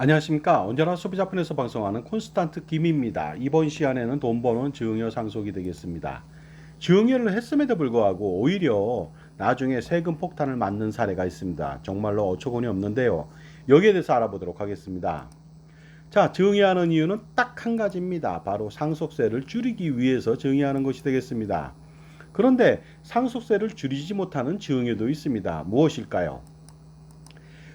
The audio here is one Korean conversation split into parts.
안녕하십니까. 언제나 소비자폰에서 방송하는 콘스탄트 김입니다. 이번 시간에는 돈 버는 증여 상속이 되겠습니다. 증여를 했음에도 불구하고 오히려 나중에 세금 폭탄을 맞는 사례가 있습니다. 정말로 어처구니 없는데요. 여기에 대해서 알아보도록 하겠습니다. 자, 증여하는 이유는 딱 한 가지입니다. 바로 상속세를 줄이기 위해서 증여하는 것이 되겠습니다. 그런데 상속세를 줄이지 못하는 증여도 있습니다. 무엇일까요?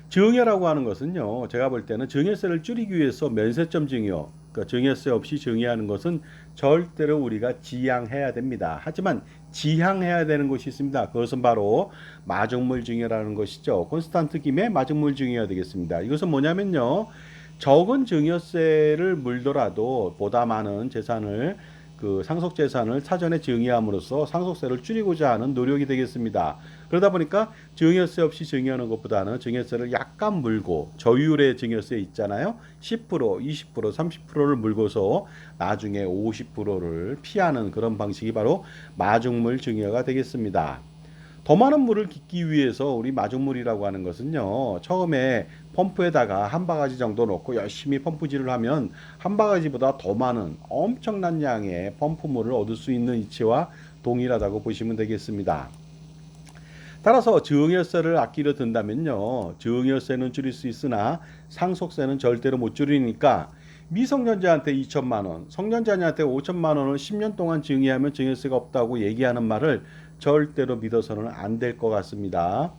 증여라고 하는 것은요, 제가 볼 때는 증여세를 줄이기 위해서 면세점 증여, 그러니까 증여세 없이 증여하는 것은 절대로 우리가 지양해야 됩니다. 하지만 지향해야 되는 것이 있습니다. 그것은 바로 마중물 증여라는 것이죠. 콘스탄트 김의 마중물 증여가 되겠습니다. 이것은 뭐냐면요, 적은 증여세를 물더라도 보다 많은 재산을 상속 재산을 사전에 증여함으로써 상속세를 줄이고자 하는 노력이 되겠습니다. 그러다 보니까 증여세 없이 증여하는 것보다는 증여세를 약간 물고 저율의 증여세 있잖아요. 10%, 20%, 30%를 물고서 나중에 50%를 피하는 그런 방식이 바로 마중물 증여가 되겠습니다. 더 많은 물을 깃기 위해서 우리 마중물이라고 하는 것은요, 처음에 펌프에다가 한 바가지 정도 넣고 열심히 펌프질을 하면 한 바가지보다 더 많은 엄청난 양의 펌프물을 얻을 수 있는 이치와 동일하다고 보시면 되겠습니다. 따라서 증여세를 아끼려 든다면요, 증여세는 줄일 수 있으나 상속세는 절대로 못 줄이니까 미성년자한테 2천만 원, 성년자한테 5천만 원을 10년 동안 증여하면 증여세가 없다고 얘기하는 말을 절대로 믿어서는 안 될 것 같습니다.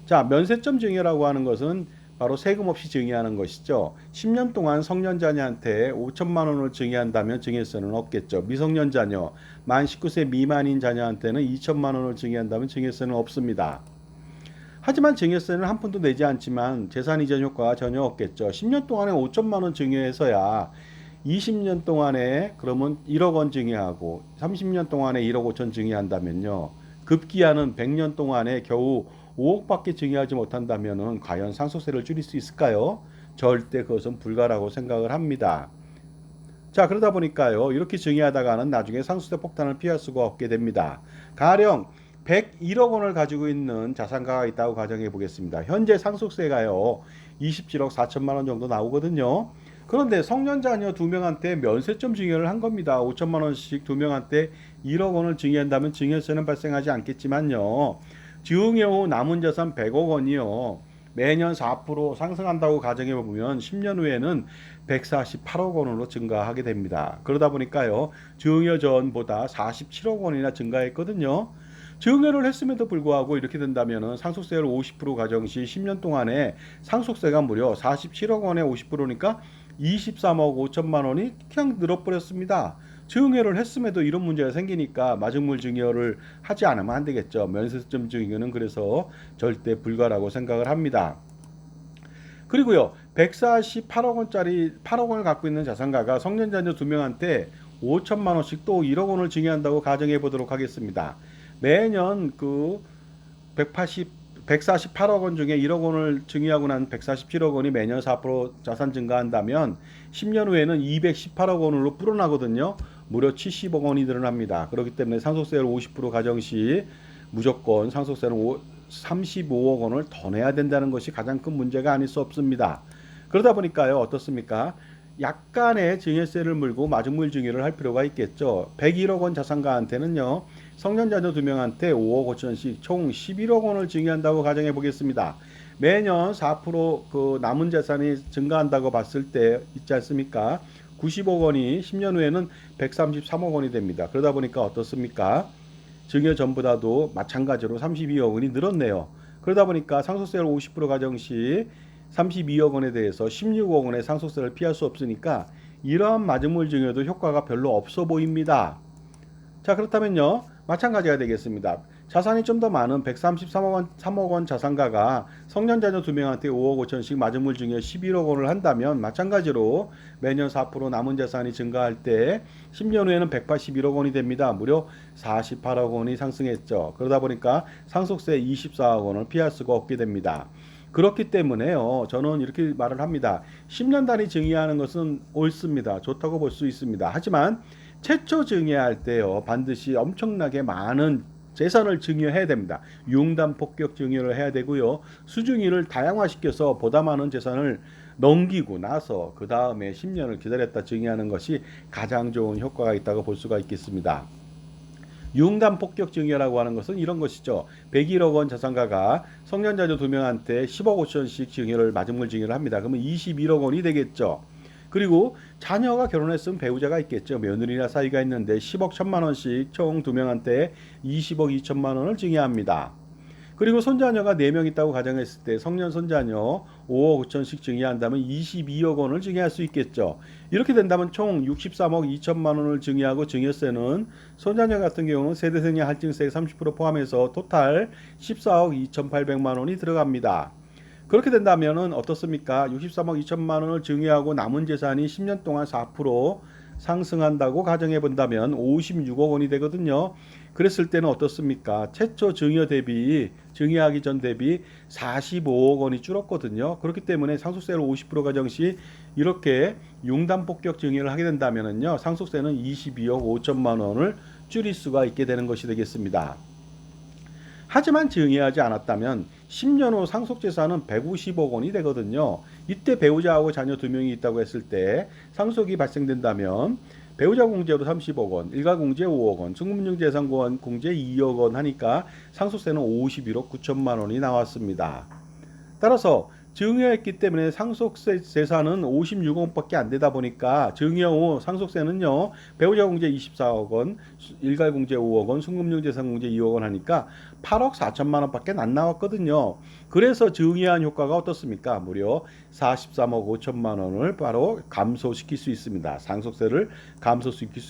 자, 면세점 증여라고 하는 것은 바로 세금 없이 증여하는 것이죠. 10년 동안 성년자녀한테 5천만 원을 증여한다면 증여세는 없겠죠. 미성년자녀, 만 19세 미만인 자녀한테는 2천만 원을 증여한다면 증여세는 없습니다. 하지만 증여세는 한 푼도 내지 않지만 재산 이전 효과가 전혀 없겠죠. 10년 동안에 5천만 원 증여해서야 20년 동안에 그러면 1억 원 증여하고 30년 동안에 1억 5천 증여한다면요. 급기야는 100년 동안에 겨우 5억밖에 증여하지 못한다면은 과연 상속세를 줄일 수 있을까요? 절대 그것은 불가라고 생각을 합니다. 자, 그러다 보니까요, 이렇게 증여하다가는 나중에 상속세 폭탄을 피할 수가 없게 됩니다. 가령 101억 원을 가지고 있는 자산가가 있다고 가정해 보겠습니다. 현재 상속세가요, 27억 4천만 원 정도 나오거든요. 그런데 성년자녀 2명한테 면세점 증여를 한 겁니다. 5천만 원씩 2명한테 1억 원을 증여한다면 증여세는 발생하지 않겠지만요. 증여 후 남은 자산 100억 원이요. 매년 4% 상승한다고 가정해 보면 10년 후에는 148억 원으로 증가하게 됩니다. 그러다 보니까요, 증여 전보다 47억 원이나 증가했거든요. 증여를 했음에도 불구하고 이렇게 된다면 상속세를 50% 가정 시 10년 동안에 상속세가 무려 47억 원에 50%니까 23억 5천만 원이 그냥 늘어버렸습니다. 증여를 했음에도 이런 문제가 생기니까 마중물 증여를 하지 않으면 안 되겠죠. 면세점 증여는 그래서 절대 불가라고 생각을 합니다. 그리고요, 148억 원짜리 8억 원을 갖고 있는 자산가가 성년자녀 2명한테 5천만 원씩 또 1억 원을 증여한다고 가정해 보도록 하겠습니다. 매년 148억 원 중에 1억 원을 증여하고 난 147억 원이 매년 4% 자산 증가한다면 10년 후에는 218억 원으로 불어나거든요. 무려 70억 원이 늘어납니다. 그렇기 때문에 상속세를 50% 가정 시 무조건 상속세는 35억 원을 더 내야 된다는 것이 가장 큰 문제가 아닐 수 없습니다. 그러다 보니까요, 어떻습니까? 약간의 증여세를 물고 마중물 증여를 할 필요가 있겠죠. 101억 원 자산가한테는요, 성년자녀 2명한테 5억 5천씩 총 11억 원을 증여한다고 가정해 보겠습니다. 매년 4% 남은 재산이 증가한다고 봤을 때 있지 않습니까? 90억 원이 10년 후에는 133억 원이 됩니다. 그러다 보니까 어떻습니까? 증여 전보다도 마찬가지로 32억 원이 늘었네요. 그러다 보니까 상속세를 50% 가정 시 32억 원에 대해서 16억 원의 상속세를 피할 수 없으니까 이러한 마중물 증여도 효과가 별로 없어 보입니다. 자, 그렇다면요, 마찬가지가 되겠습니다. 자산이 좀 더 많은 133억 원, 3억 원 자산가가 성년자녀 2명한테 5억 5천씩 마중물 증여 11억 원을 한다면 마찬가지로 매년 4% 남은 자산이 증가할 때 10년 후에는 181억 원이 됩니다. 무려 48억 원이 상승했죠. 그러다 보니까 상속세 24억 원을 피할 수가 없게 됩니다. 그렇기 때문에요, 저는 이렇게 말을 합니다. 10년 단위 증여하는 것은 옳습니다. 좋다고 볼 수 있습니다. 하지만 최초 증여할 때요, 반드시 엄청나게 많은 재산을 증여해야 됩니다. 융단 폭격 증여를 해야 되고요. 수증이를 다양화시켜서 보다 많은 재산을 넘기고 나서 그 다음에 10년을 기다렸다 증여하는 것이 가장 좋은 효과가 있다고 볼 수가 있겠습니다. 융단 폭격 증여라고 하는 것은 이런 것이죠. 101억 원 자산가가 성년자녀 2명한테 10억 5천씩 증여를 마지물 증여를 합니다. 그러면 21억 원이 되겠죠. 그리고 자녀가 결혼했으면 배우자가 있겠죠. 며느리나 사이가 있는데 10억 1천만 원씩 총 2명한테 20억 2천만 원을 증여합니다. 그리고 손자녀가 4명 있다고 가정했을 때 성년 손자녀 5억 5천씩 증여한다면 22억 원을 증여할 수 있겠죠. 이렇게 된다면 총 63억 2천만 원을 증여하고 증여세는 손자녀 같은 경우는 세대생활 할증세 30% 포함해서 토탈 14억 2,800만 원이 들어갑니다. 그렇게 된다면 어떻습니까? 63억 2천만 원을 증여하고 남은 재산이 10년 동안 4% 상승한다고 가정해 본다면 56억 원이 되거든요. 그랬을 때는 어떻습니까? 최초 증여하기 전 대비 45억 원이 줄었거든요. 그렇기 때문에 상속세를 50% 가정 시 이렇게 융단 폭격 증여를 하게 된다면요, 상속세는 22억 5천만 원을 줄일 수가 있게 되는 것이 되겠습니다. 하지만 증여하지 않았다면 10년 후 상속재산은 150억 원이 되거든요. 이때 배우자하고 자녀 2명이 있다고 했을 때 상속이 발생된다면 배우자 공제로 30억 원, 일가 공제 5억 원, 순금융재산 공제 2억 원 하니까 상속세는 51억 9천만 원이 나왔습니다. 따라서 증여했기 때문에 상속세 재산은 56억 원밖에 안 되다 보니까 증여 후 상속세는요, 배우자 공제 24억 원, 일가 공제 5억 원, 순금융재산 공제 2억 원 하니까 8억 4천만 원밖에 안 나왔거든요. 그래서 증여한 효과가 어떻습니까? 무려 43억 5천만 원을 바로 감소시킬 수 있습니다. 상속세를 감소시킬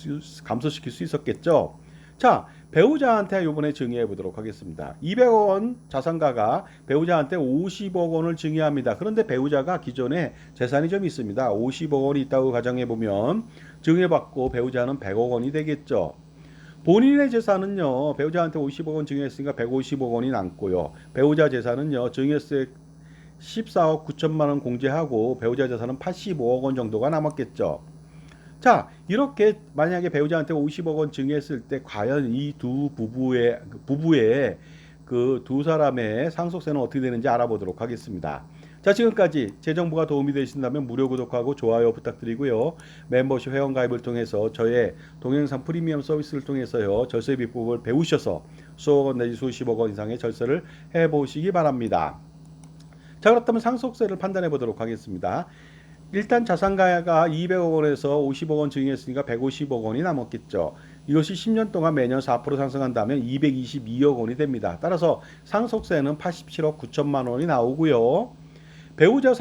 수 있었겠죠. 자, 배우자한테 이번에 증여해 보도록 하겠습니다. 200억 원 자산가가 배우자한테 50억 원을 증여합니다. 그런데 배우자가 기존에 재산이 좀 있습니다. 50억 원이 있다고 가정해 보면 증여받고 배우자는 100억 원이 되겠죠. 본인의 재산은요, 배우자한테 50억 원 증여했으니까 150억 원이 남고요. 배우자 재산은요, 증여세 14억 9천만 원 공제하고 배우자 재산은 85억 원 정도가 남았겠죠. 자, 이렇게 만약에 배우자한테 50억 원 증여했을 때 과연 이 두 부부의 그 두 사람의 상속세는 어떻게 되는지 알아보도록 하겠습니다. 자, 지금까지 제 정보가 도움이 되신다면 무료 구독하고 좋아요 부탁드리고요. 멤버십 회원가입을 통해서 저의 동영상 프리미엄 서비스를 통해서요, 절세 비법을 배우셔서 수억 원 내지 수십억 원 이상의 절세를 해보시기 바랍니다. 자, 그렇다면 상속세를 판단해 보도록 하겠습니다. 일단 자산가가 200억 원에서 50억 원 증여했으니까 150억 원이 남았겠죠. 이것이 10년 동안 매년 4% 상승한다면 222억 원이 됩니다. 따라서 상속세는 87억 9천만 원이 나오고요. 배우자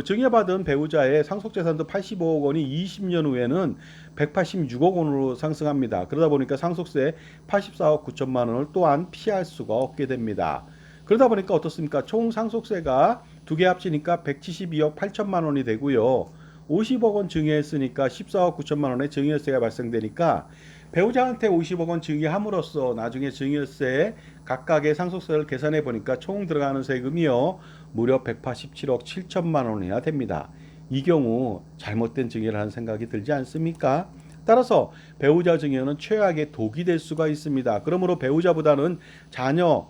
증여받은 배우자의 상속재산도 85억 원이 20년 후에는 186억 원으로 상승합니다. 그러다 보니까 상속세 84억 9천만 원을 또한 피할 수가 없게 됩니다. 그러다 보니까 어떻습니까? 총 상속세가 두 개 합치니까 172억 8천만 원이 되고요. 50억 원 증여했으니까 14억 9천만 원의 증여세가 발생되니까 배우자한테 50억 원 증여함으로써 나중에 증여세 각각의 상속세를 계산해 보니까 총 들어가는 세금이요, 무려 187억 7천만 원이나 됩니다. 이 경우 잘못된 증여를 하는 생각이 들지 않습니까? 따라서 배우자 증여는 최악의 독이 될 수가 있습니다. 그러므로 배우자보다는 자녀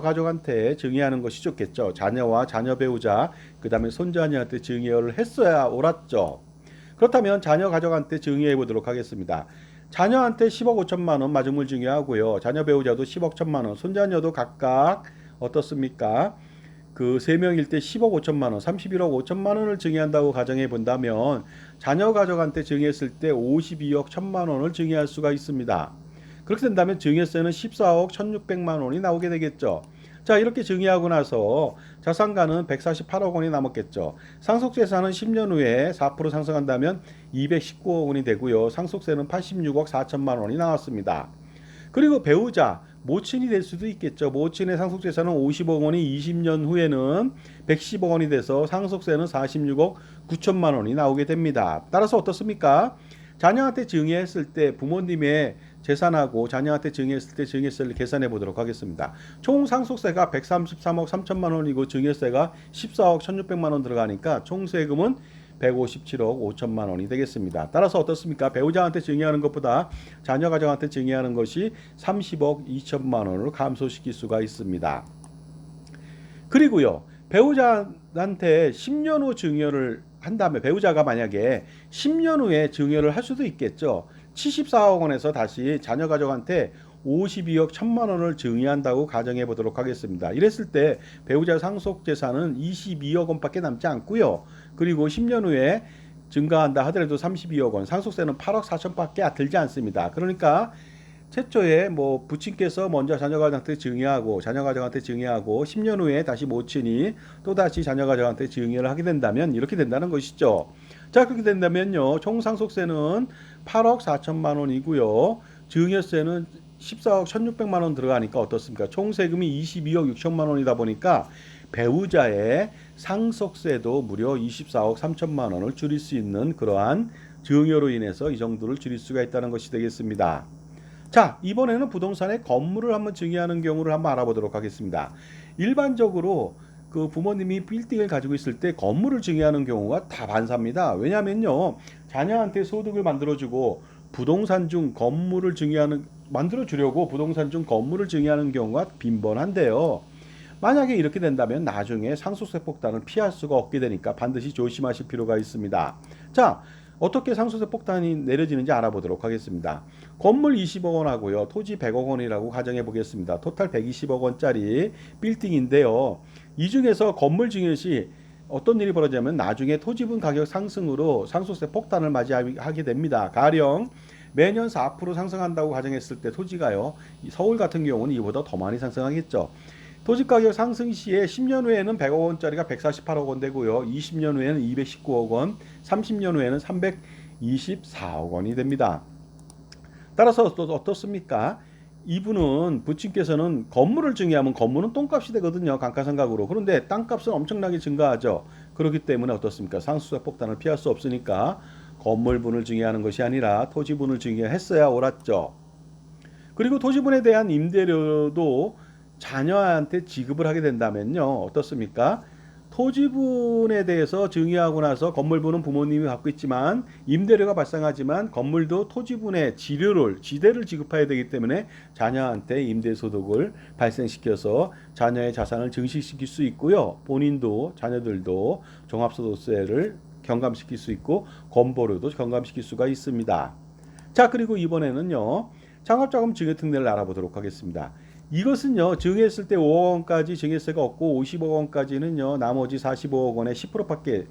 가족한테 증여하는 것이 좋겠죠. 자녀와 자녀 배우자, 그 다음에 손자녀한테 증여를 했어야 옳았죠. 그렇다면 자녀 가족한테 증여해 보도록 하겠습니다. 자녀한테 10억 5천만 원 마지물 증여하고요. 자녀 배우자도 10억 1천만 원, 손자녀도 각각 어떻습니까? 그 3명일 때 10억 5천만 원, 31억 5천만 원을 증여한다고 가정해 본다면 자녀 가족한테 증여했을 때 52억 1천만 원을 증여할 수가 있습니다. 그렇게 된다면 증여세는 14억 1,600만 원이 나오게 되겠죠. 자, 이렇게 증여하고 나서 자산가는 148억 원이 남았겠죠. 상속재산은 10년 후에 4% 상승한다면 219억 원이 되고요. 상속세는 86억 4천만 원이 나왔습니다. 그리고 배우자, 모친이 될 수도 있겠죠. 모친의 상속재산은 50억 원이 20년 후에는 110억 원이 돼서 상속세는 46억 9천만 원이 나오게 됩니다. 따라서 어떻습니까? 자녀한테 증여했을 때 부모님의 재산하고 자녀한테 증여했을 때 증여세를 계산해 보도록 하겠습니다. 총 상속세가 133억 3천만 원이고 증여세가 14억 1,600만 원 들어가니까 총 세금은 157억 5천만 원이 되겠습니다. 따라서 어떻습니까? 배우자한테 증여하는 것보다 자녀 가정한테 증여하는 것이 30억 2천만 원으로 감소시킬 수가 있습니다. 그리고요, 배우자한테 10년 후 증여를 한다면 배우자가 만약에 10년 후에 증여를 할 수도 있겠죠. 74억 원에서 다시 자녀 가족한테 52억 1천만 원을 증여한다고 가정해 보도록 하겠습니다. 이랬을 때 배우자 상속 재산은 22억 원밖에 남지 않고요. 그리고 10년 후에 증가한다 하더라도 32억 원, 상속세는 8억 4천밖에 들지 않습니다. 그러니까 최초에 뭐 부친께서 먼저 자녀가정한테 증여하고 자녀가정한테 증여하고 10년 후에 다시 모친이 또 다시 자녀가정한테 증여를 하게 된다면 이렇게 된다는 것이죠. 자, 그렇게 된다면요, 총 상속세는 8억 4천만 원이고요, 증여세는 14억 1,600만 원 들어가니까 어떻습니까? 총 세금이 22억 6천만 원이다 보니까 배우자의 상속세도 무려 24억 3천만 원을 줄일 수 있는 그러한 증여로 인해서 이 정도를 줄일 수가 있다는 것이 되겠습니다. 자, 이번에는 부동산의 건물을 한번 증여하는 경우를 한번 알아보도록 하겠습니다. 일반적으로 그 부모님이 빌딩을 가지고 있을 때 건물을 증여하는 경우가 다 반사입니다. 왜냐면요, 자녀한테 소득을 만들어주고 부동산 중 건물을 만들어주려고 부동산 중 건물을 증여하는 경우가 빈번한데요. 만약에 이렇게 된다면 나중에 상속세 폭탄을 피할 수가 없게 되니까 반드시 조심하실 필요가 있습니다. 자, 어떻게 상속세 폭탄이 내려지는지 알아보도록 하겠습니다. 건물 20억 원 하고요, 토지 100억 원이라고 가정해 보겠습니다. 토탈 120억 원짜리 빌딩인데요. 이 중에서 건물 증여 시 어떤 일이 벌어지냐면 나중에 토지분 가격 상승으로 상속세 폭탄을 맞이하게 됩니다. 가령 매년 4% 상승한다고 가정했을 때 토지가요, 서울 같은 경우는 이보다 더 많이 상승하겠죠. 토지 가격 상승 시에 10년 후에는 100억 원짜리가 148억 원 되고요, 20년 후에는 219억 원, 30년 후에는 324억 원이 됩니다. 따라서 또 어떻습니까? 이분은 부친께서는 건물을 증여하면 건물은 똥값이 되거든요, 감가상각으로. 그런데 땅값은 엄청나게 증가하죠. 그렇기 때문에 어떻습니까? 상속세 폭탄을 피할 수 없으니까 건물분을 증여하는 것이 아니라 토지분을 증여했어야 옳았죠. 그리고 토지분에 대한 임대료도 자녀한테 지급을 하게 된다면요, 어떻습니까? 토지분에 대해서 증여하고 나서 건물분은 부모님이 갖고 있지만 임대료가 발생하지만 건물도 토지분의 지대를 지급해야 되기 때문에 자녀한테 임대소득을 발생시켜서 자녀의 자산을 증식시킬 수 있고요, 본인도 자녀들도 종합소득세를 경감시킬 수 있고 건보료도 경감시킬 수가 있습니다. 자, 그리고 이번에는요, 창업자금 증여특례를 알아보도록 하겠습니다. 이것은요, 증여했을 때 5억 원까지 증여세가 없고 50억 원까지는요, 나머지 45억 원의 10%밖에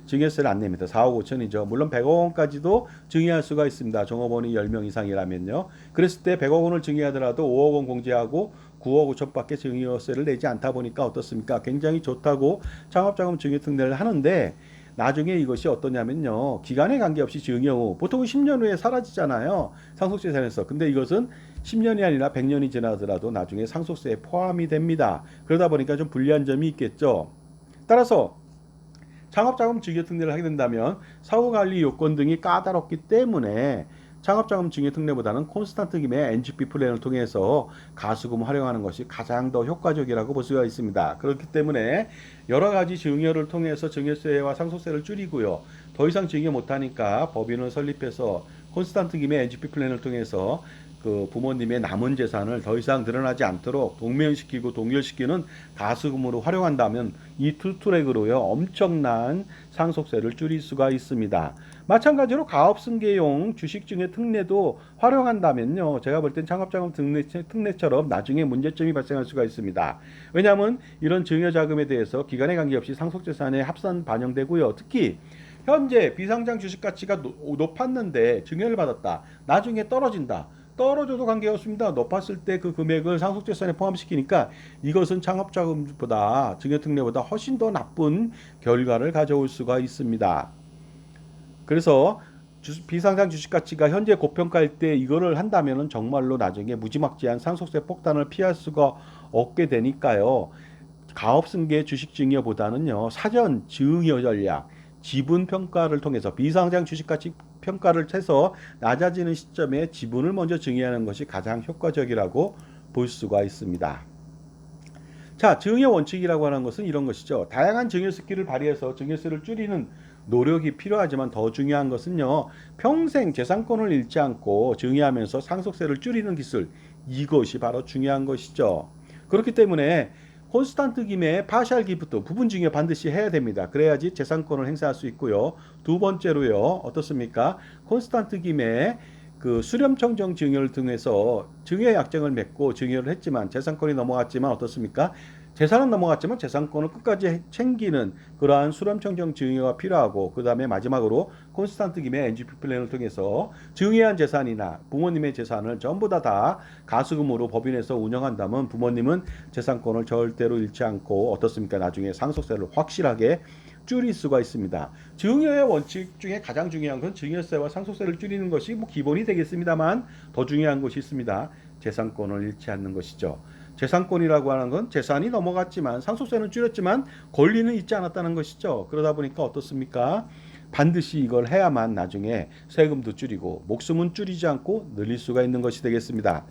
증여세를 안 냅니다. 4억 5천이죠. 물론 100억 원까지도 증여할 수가 있습니다. 종업원이 10명 이상이라면요. 그랬을 때 100억 원을 증여하더라도 5억 원 공제하고 9억 5천밖에 증여세를 내지 않다 보니까 어떻습니까? 굉장히 좋다고 창업자금 증여특례를 하는데, 나중에 이것이 어떠냐면요, 기간에 관계없이 증여 후 보통은 10년 후에 사라지잖아요, 상속재산에서. 근데 이것은 10년이 아니라 100년이 지나더라도 나중에 상속세에 포함이 됩니다. 그러다 보니까 좀 불리한 점이 있겠죠. 따라서 창업자금 증여특례를 하게 된다면 사후관리 요건 등이 까다롭기 때문에 창업자금 증여특례보다는 콘스탄트 김의 NGP 플랜을 통해서 가수금 활용하는 것이 가장 더 효과적이라고 볼 수가 있습니다. 그렇기 때문에 여러 가지 증여를 통해서 증여세와 상속세를 줄이고요, 더 이상 증여 못하니까 법인을 설립해서 콘스탄트 김의 NGP 플랜을 통해서 그 부모님의 남은 재산을 더 이상 늘어나지 않도록 동면시키고 동결시키는 가수금으로 활용한다면 이 투 트랙으로요, 엄청난 상속세를 줄일 수가 있습니다. 마찬가지로 가업승계용 주식증여 특례도 활용한다면요, 제가 볼 땐 창업자금 특례처럼 나중에 문제점이 발생할 수가 있습니다. 왜냐하면 이런 증여자금에 대해서 기간에 관계없이 상속재산에 합산 반영되고요, 특히 현재 비상장 주식 가치가 높았는데 증여를 받았다, 나중에 떨어져도 관계없습니다. 높았을 때 그 금액을 상속재산에 포함시키니까 이것은 창업자금보다 증여특례보다 훨씬 더 나쁜 결과를 가져올 수가 있습니다. 그래서 비상장 주식가치가 현재 고평가일 때 이거를 한다면 정말로 나중에 무지막지한 상속세 폭탄을 피할 수가 없게 되니까요, 가업승계 주식증여보다는요, 사전 증여 전략, 지분 평가를 통해서 비상장 주식가치 평가를 해서 낮아지는 시점에 지분을 먼저 증여하는 것이 가장 효과적이라고 볼 수가 있습니다. 자, 증여 원칙이라고 하는 것은 이런 것이죠. 다양한 증여 스킬을 발휘해서 증여세를 줄이는 노력이 필요하지만 더 중요한 것은요. 평생 재산권을 잃지 않고 증여하면서 상속세를 줄이는 기술. 이것이 바로 중요한 것이죠. 그렇기 때문에 콘스탄트 김의 파셜 기프트 부분 증여 반드시 해야 됩니다. 그래야지 재산권을 행사할 수 있고요. 두 번째로요. 어떻습니까? 콘스탄트 김의 그 수렴청정 증여를 통해서 증여 약정을 맺고 증여를 했지만 재산권이 넘어갔지만 어떻습니까? 재산은 넘어갔지만 재산권을 끝까지 챙기는 그러한 수렴청정 증여가 필요하고 그 다음에 마지막으로 콘스탄트 김의 NGP 플랜을 통해서 증여한 재산이나 부모님의 재산을 전부 다 가수금으로 법인에서 운영한다면 부모님은 재산권을 절대로 잃지 않고 어떻습니까? 나중에 상속세를 확실하게 줄일 수가 있습니다. 증여의 원칙 중에 가장 중요한 건 증여세와 상속세를 줄이는 것이 기본이 되겠습니다만 더 중요한 것이 있습니다. 재산권을 잃지 않는 것이죠. 재산권이라고 하는 건 재산이 넘어갔지만 상속세는 줄였지만 권리는 잊지 않았다는 것이죠. 그러다 보니까 어떻습니까? 반드시 이걸 해야만 나중에 세금도 줄이고 목숨은 줄이지 않고 늘릴 수가 있는 것이 되겠습니다.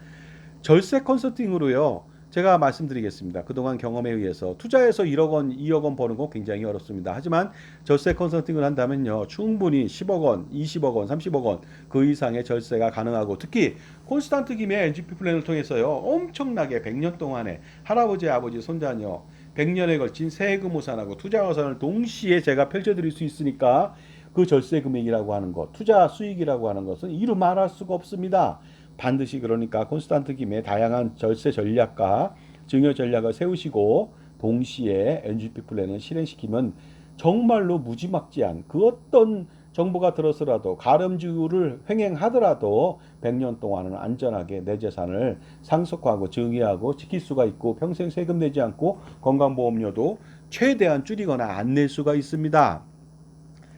절세 컨설팅으로요. 제가 말씀드리겠습니다. 그동안 경험에 의해서 투자해서 1억 원, 2억 원 버는 거 굉장히 어렵습니다. 하지만 절세 컨설팅을 한다면요. 충분히 10억 원, 20억 원, 30억 원 그 이상의 절세가 가능하고 특히 콘스탄트 김의 NGP 플랜을 통해서요. 엄청나게 100년 동안에 할아버지, 아버지, 손자녀 100년에 걸친 세금 호산하고 투자 호산을 동시에 제가 펼쳐드릴 수 있으니까 그 절세 금액이라고 하는 것, 투자 수익이라고 하는 것은 이루 말할 수가 없습니다. 반드시 그러니까 콘스탄트 김의 다양한 절세 전략과 증여 전략을 세우시고 동시에 NGP 플랜을 실행시키면 정말로 무지막지한 그 어떤 정보가 들어서라도 가름주를 횡행하더라도 100년 동안은 안전하게 내 재산을 상속하고 증여하고 지킬 수가 있고 평생 세금 내지 않고 건강보험료도 최대한 줄이거나 안 낼 수가 있습니다.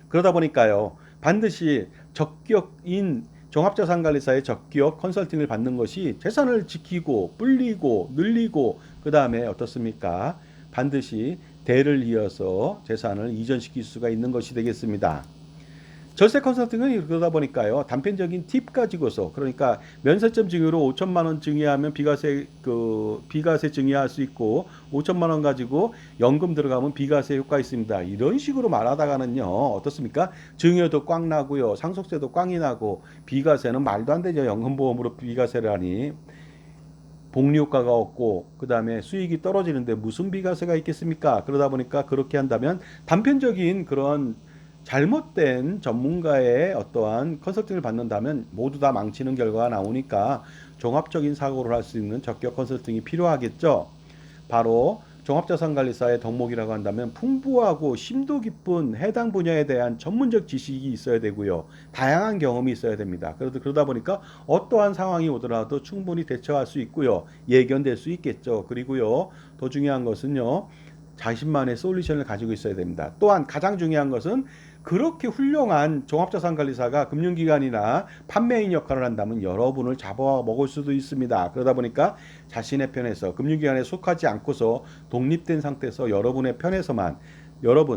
그러다 보니까요. 반드시 적격인 종합자산관리사의 적격 컨설팅을 받는 것이 재산을 지키고 불리고 늘리고 그 다음에 어떻습니까? 반드시 대를 이어서 재산을 이전시킬 수가 있는 것이 되겠습니다. 절세 컨설팅은 그러다 보니까요. 단편적인 팁 가지고서 그러니까 면세점 증여로 5천만 원 증여하면 비과세 증여할 수 있고 5천만 원 가지고 연금 들어가면 비과세 효과 있습니다. 이런 식으로 말하다가는요. 어떻습니까? 증여도 꽝 나고요. 상속세도 꽝이 나고 비과세는 말도 안 되죠. 연금보험으로 비과세를 하니 복리 효과가 없고 그 다음에 수익이 떨어지는데 무슨 비과세가 있겠습니까? 그러다 보니까 그렇게 한다면 단편적인 그런 잘못된 전문가의 어떠한 컨설팅을 받는다면 모두 다 망치는 결과가 나오니까 종합적인 사고를 할 수 있는 적격 컨설팅이 필요하겠죠. 바로 종합자산관리사의 덕목이라고 한다면 풍부하고 심도 깊은 해당 분야에 대한 전문적 지식이 있어야 되고요. 다양한 경험이 있어야 됩니다. 그러다 보니까 어떠한 상황이 오더라도 충분히 대처할 수 있고요. 예견될 수 있겠죠. 그리고요. 더 중요한 것은요. 자신만의 솔루션을 가지고 있어야 됩니다. 또한 가장 중요한 것은 그렇게 훌륭한 종합자산관리사가 금융기관이나 판매인 역할을 한다면 여러분을 잡아먹을 수도 있습니다. 그러다 보니까 자신의 편에서 금융기관에 속하지 않고서 독립된 상태에서 여러분의 편에서만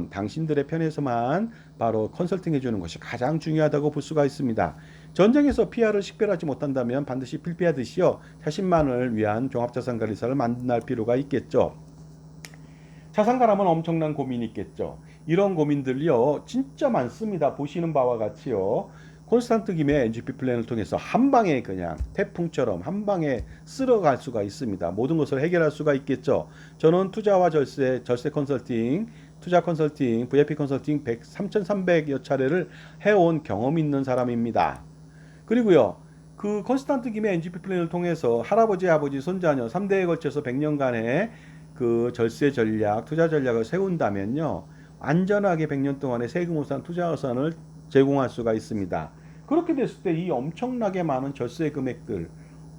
당신들의 편에서만 바로 컨설팅 해주는 것이 가장 중요하다고 볼 수가 있습니다. 전쟁에서 PR을 식별하지 못한다면 반드시 필피하듯이요. 자신만을 위한 종합자산관리사를 만날 필요가 있겠죠. 자산가라면 엄청난 고민이 있겠죠. 이런 고민들이요 진짜 많습니다. 보시는 바와 같이요. 콘스탄트 김의 NGP 플랜을 통해서 한 방에 그냥 태풍처럼 한 방에 쓸어갈 수가 있습니다. 모든 것을 해결할 수가 있겠죠. 저는 투자와 절세 컨설팅, 투자 컨설팅, VIP 컨설팅 3,300여 차례를 해온 경험 있는 사람입니다. 그리고요. 그 콘스탄트 김의 NGP 플랜을 통해서 할아버지, 아버지, 손자녀 3대에 걸쳐서 100년간의 그 절세 전략, 투자 전략을 세운다면요. 안전하게 100년 동안의 세금 호산, 투자 호산을 제공할 수가 있습니다. 그렇게 됐을 때 이 엄청나게 많은 절세 금액들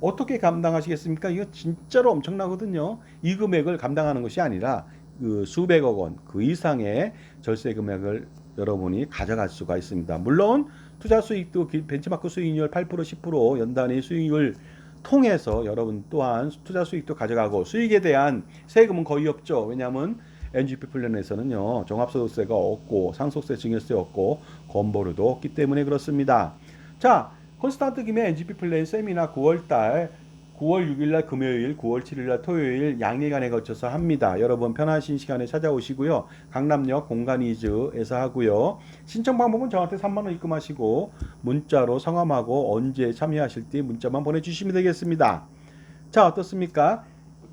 어떻게 감당하시겠습니까? 이거 진짜로 엄청나거든요. 이 금액을 감당하는 것이 아니라 그 수백억 원 그 이상의 절세 금액을 여러분이 가져갈 수가 있습니다. 물론 투자 수익도 벤치마크 수익률 8% 10% 연단위 수익률 통해서 여러분 또한 투자 수익도 가져가고 수익에 대한 세금은 거의 없죠. 왜냐하면 NGP 플랜에서는요 종합소득세가 없고 상속세 증여세 없고 건보료도 없기 때문에 그렇습니다. 자 콘스탄트 김의 NGP 플랜 세미나 9월달 9월 6일날 금요일, 9월 7일날 토요일 양일간에 걸쳐서 합니다. 여러분 편하신 시간에 찾아오시고요. 강남역 공간이즈에서 하고요. 신청 방법은 저한테 3만 원 입금하시고 문자로 성함하고 언제 참여하실지 문자만 보내주시면 되겠습니다. 자, 어떻습니까?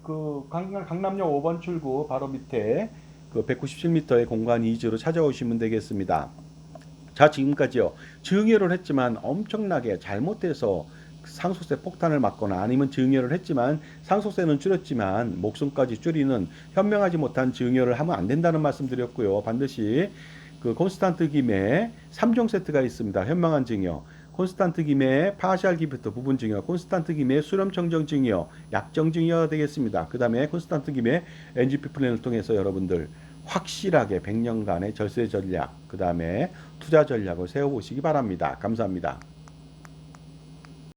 그 강남역 5번 출구 바로 밑에 그 197m의 공간이즈로 찾아오시면 되겠습니다. 자, 지금까지요. 증여를 했지만 엄청나게 잘못해서 상속세 폭탄을 맞거나 아니면 증여를 했지만 상속세는 줄였지만 목숨까지 줄이는 현명하지 못한 증여를 하면 안 된다는 말씀 드렸고요. 반드시 그 콘스탄트 김에 3종 세트가 있습니다. 현명한 증여, 콘스탄트 김의 파셜 기프트 부분 증여, 콘스탄트 김의 수렴 청정 증여, 약정 증여가 되겠습니다. 그 다음에 콘스탄트 김의 NGP 플랜을 통해서 여러분들 확실하게 100년간의 절세 전략, 그 다음에 투자 전략을 세워보시기 바랍니다. 감사합니다.